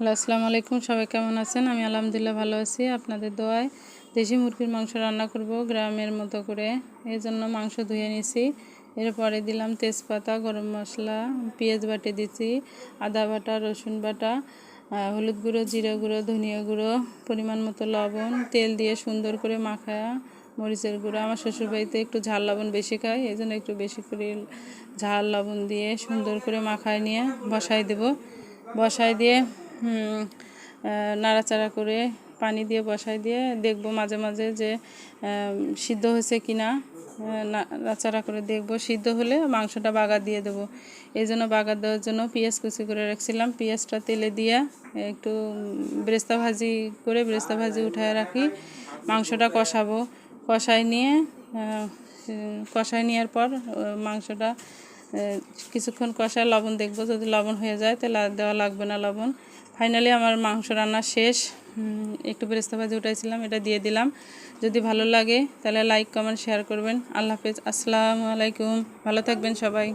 Hello, আসসালামু আলাইকুম। সবাই কেমন আছেন? আমি আলহামদুলিল্লাহ ভালো আছি। আপনাদের দোয়ায় দেশি মুরগির মাংস রান্না করব গ্রামের মতো করে। এই জন্য মাংস ধুয়ে নিয়েছি। এরপরে দিলাম তেজপাতা, গরম মশলা, পেঁয়াজ বাটে দিচ্ছি, আদা বাটা, রসুন বাটা, হলুদ গুঁড়ো, জিরা গুঁড়ো, ধনিয়া গুঁড়ো, পরিমাণ মতো লবণ, তেল দিয়ে সুন্দর করে মাখায়া, মরিচের গুঁড়ো। আমার শ্বশুরবাড়িতে একটু ঝাল লবণ বেশি খায়, এই জন্য একটু বেশি করে ঝাল লবণ দিয়ে সুন্দর করে মাখায় নিয়ে বসাই দেব। বসাই দিয়ে নাড়াচাড়া করে পানি দিয়ে বসাই দিয়ে দেখব মাঝে মাঝে যে সিদ্ধ হয়েছে কি না। নাড়াচাড়া করে দেখব, সিদ্ধ হলে মাংসটা বাগার দিয়ে দেবো। এই জন্য বাগার দেওয়ার জন্য পেঁয়াজ কুচি করে রাখছিলাম। পেঁয়াজটা তেলে দিয়ে একটু বেরেস্তা ভাজি উঠায় রাখি। মাংসটা কষাবো। কষাই নেওয়ার পর মাংসটা কিছুক্ষণ কষায় লবণ দেখব, যদি লবণ হয়ে যায় তাহলে দেওয়া লাগবে না লবণ। ফাইনালি আমার মাংস রান্না শেষ। একটু বেরেস্তা ভাজি উঠাইছিলাম, এটা দিয়ে দিলাম। যদি ভালো লাগে তাহলে লাইক, কমেন্ট, শেয়ার করবেন। আল্লাহ হাফেজ, আসসালামু আলাইকুম। ভালো থাকবেন সবাই।